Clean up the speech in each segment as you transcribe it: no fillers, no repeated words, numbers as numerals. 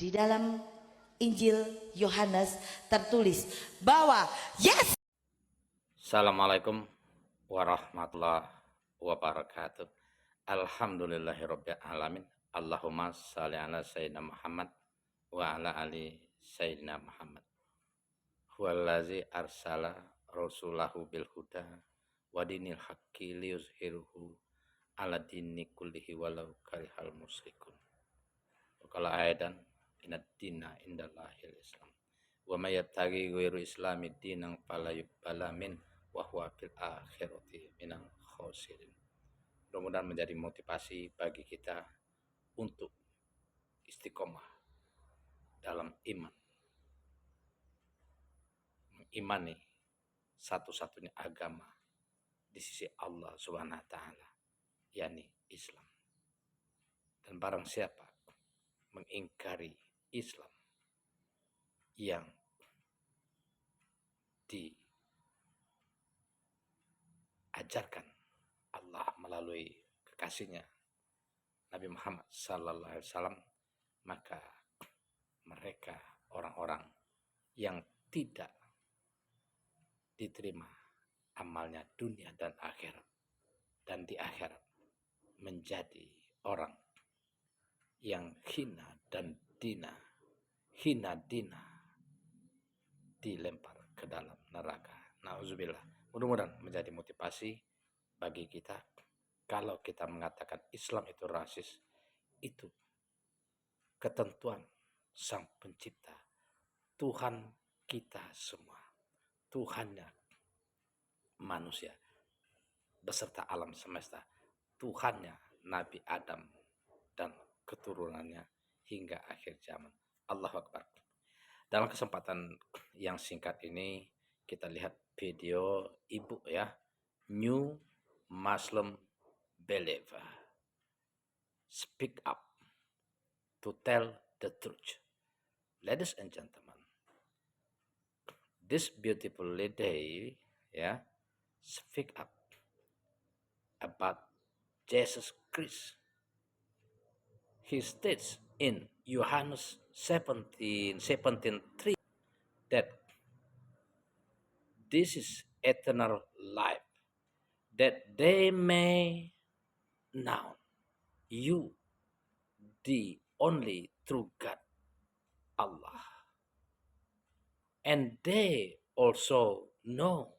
Di dalam Injil Yohanes tertulis bahwa yes. Assalamualaikum warahmatullahi wabarakatuh. Alhamdulillahirabbil alamin. Allahumma shalli ala sayyidina Muhammad wa ala ali sayyidina Muhammad. Huwallazi arsala rasulahu bil huda wa dinil haqqi liyuzhiruhu ala dini kullihi walau karihal musyrikun. Qala aidan inad dina indallahil islam. Wa may yattaqi ghairu islamid dinan fala yuqbala min wa huwa fil akhirati minal khosirin. Mudah-mudahan menjadi motivasi bagi kita untuk istiqomah dalam iman, mengimani satu-satunya agama di sisi Allah Subhanahu wa taala, yakni Islam. Dan barang siapa mengingkari Islam yang diajarkan Allah melalui kekasihnya Nabi Muhammad sallallahu alaihi wasallam, maka mereka orang-orang yang tidak diterima amalnya dunia dan akhirat, dan di akhirat menjadi orang yang hina dina dilempar ke dalam neraka. Nauzubillah. Mudah-mudahan menjadi motivasi bagi kita. Kalau kita mengatakan Islam itu rasis, itu ketentuan Sang Pencipta, Tuhan kita semua, Tuhannya manusia beserta alam semesta, Tuhannya Nabi Adam dan keturunannya hingga akhir zaman. Allahu Akbar. Dalam kesempatan yang singkat ini kita lihat video ibu ya, New Muslim Believer speak up to tell the truth. Ladies and gentlemen, this beautiful lady speak up about Jesus Christ. He states in Yohanes 17:3 that this is eternal life, that they may know you, the only true God, Allah, and they also know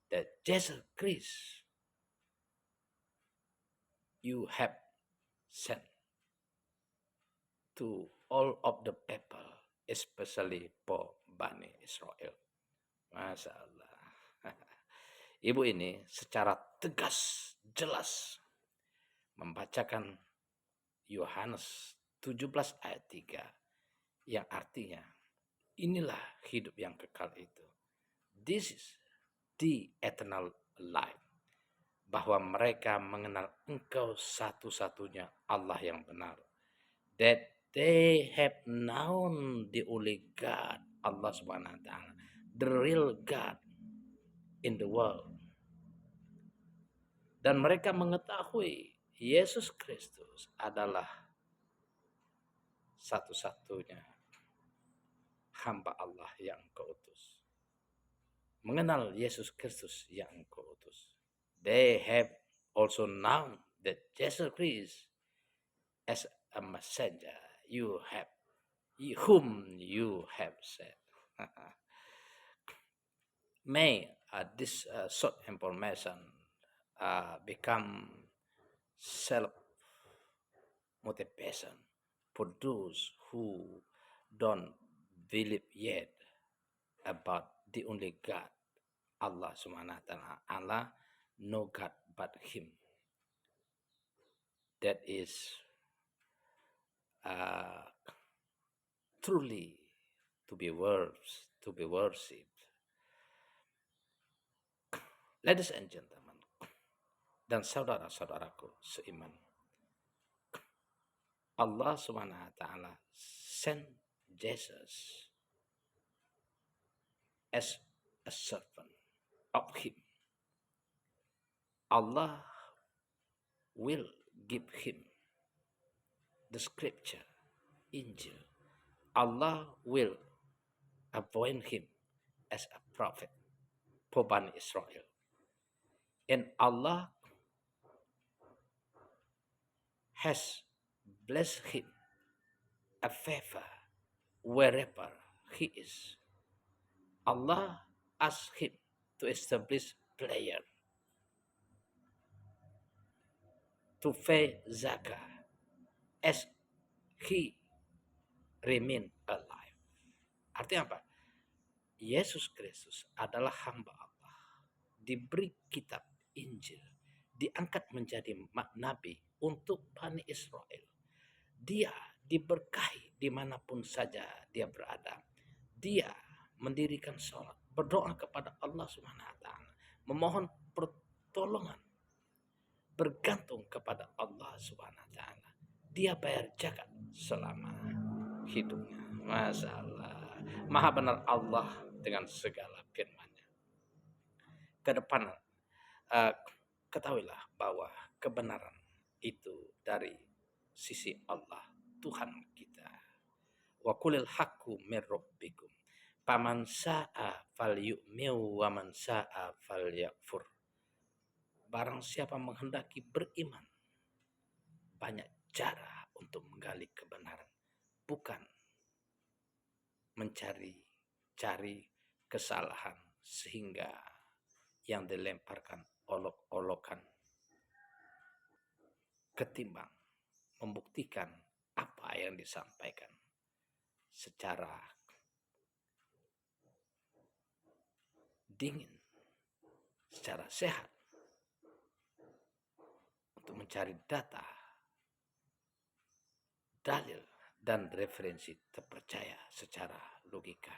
that Jesus Christ you have sent to all of the people, especially for Bani Israel. Masya Allah. Ibu ini secara tegas, jelas membacakan Yohanes 17 ayat 3 yang artinya inilah hidup yang kekal itu. This is the eternal life. Bahwa mereka mengenal Engkau satu-satunya Allah yang benar. That they have known the only God, Allah Subhanahu wa taala, the real God in the world. Dan mereka mengetahui Yesus Kristus adalah satu-satunya hamba Allah yang Engkau utus. Mengenal Yesus Kristus yang Engkau utus. They have also known that Jesus Christ as a messenger whom you have sent. May this short information become self-motivation for those who don't believe yet about the only God, Allah Subhanahu wa ta'ala. Allah, no God but Him. That is truly to be worshipped. Ladies and gentlemen, dan saudara-saudaraku seiman, Allah Subhanahu wa ta'ala sent Jesus as a servant of Him. Allah will give him the scripture, Injil, Allah will appoint him as a prophet for Bani Israel. And Allah has blessed him a favor wherever he is. Allah asked him to establish prayer, to pay zakah as he remain alive. Artinya apa? Yesus Kristus adalah hamba Allah, diberi kitab Injil, diangkat menjadi nabi untuk Bani Israel. Dia diberkahi dimanapun saja dia berada. Dia mendirikan sholat, berdoa kepada Allah Subhanahu wa Ta'ala, memohon pertolongan, bergantung kepada Allah Subhanahu wa Ta'ala. Dia bayar zakat selama hidupnya. Masya Allah, maha benar Allah dengan segala firman-Nya. Kedepan ketahuilah bahwa kebenaran itu dari sisi Allah, Tuhan kita. Wa qulil haqqu mir rabbikum. Faman sa'a falyu'min wa man sa'a falyakfur. Barang siapa menghendaki beriman, banyak cara untuk menggali kebenaran, bukan mencari kesalahan sehingga yang dilemparkan olok-olokan, ketimbang membuktikan apa yang disampaikan secara dingin, secara sehat, untuk mencari data, dalil, dan referensi terpercaya secara logika.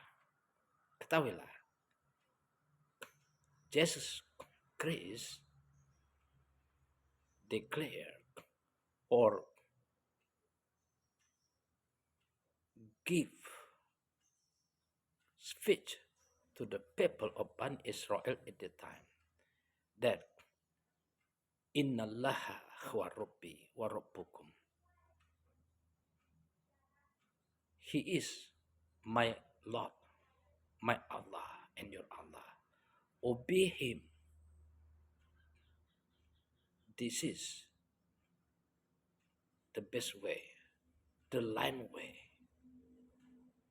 Ketahuilah, Jesus Christ declared or give speech to the people of Bani Israel at the time that innallaha huwa rabbi wa rabbukum. He is my Lord, my Allah, and your Allah. Obey him. This is the best way, the line way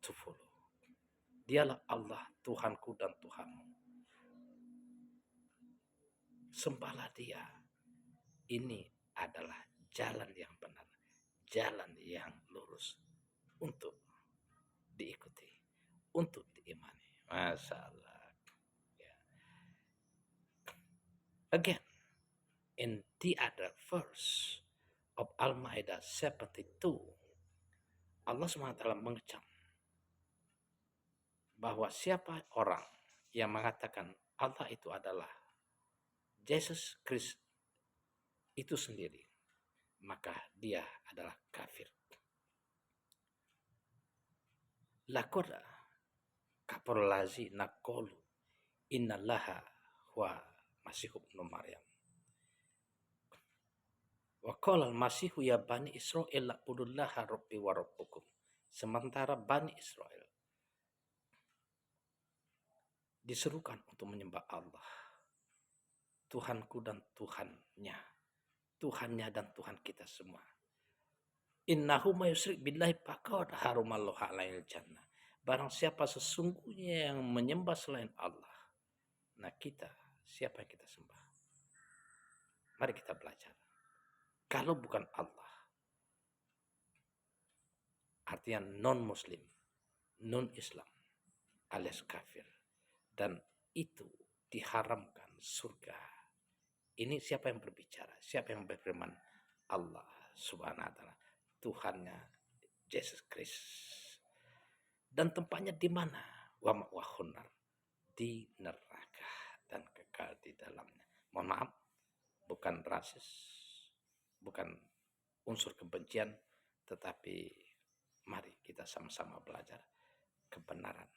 to follow. Dialah Allah, Tuhanku dan Tuhanmu. Sembahlah dia. Ini adalah jalan yang benar, jalan yang lurus untuk diikuti, untuk diimani. Masya Allah. Yeah. Again, in the other verse of Al-Ma'idah 72, Allah SWT mengecam bahwa siapa orang yang mengatakan Allah itu adalah Jesus Christ itu sendiri, maka dia adalah kafir. Lakoda kaporlazi nakolu innallaha wa Masih ibnu Maryam. Wa qala al-Masihu ya Bani Israel la'budullaha rabbi wa rabbukum. Sementara Bani Israel diserukan untuk menyembah Allah, Tuhanku dan Tuhannya, Tuhannya dan Tuhan kita semua. Innahu may yusyrik billahi faqad haramallahu alaihil jannah. Barang siapa sesungguhnya yang menyembah selain Allah, nah kita, siapa yang kita sembah? Mari kita belajar. Kalau bukan Allah, artinya non-muslim, non-islam, alias kafir, dan itu diharamkan surga. Ini siapa yang berbicara? Siapa yang berfirman? Allah Subhanahu wa Ta'ala, Tuhannya Yesus Kristus. Dan tempatnya di mana? Wa ma'wahunar, di neraka dan kekal di dalamnya. Mohon maaf, bukan rasis, bukan unsur kebencian, tetapi mari kita sama-sama belajar kebenaran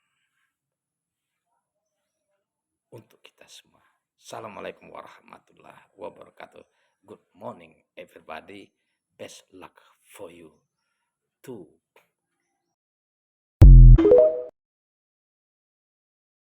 untuk kita semua. Assalamualaikum warahmatullahi wabarakatuh. Good morning everybody. Best luck for you to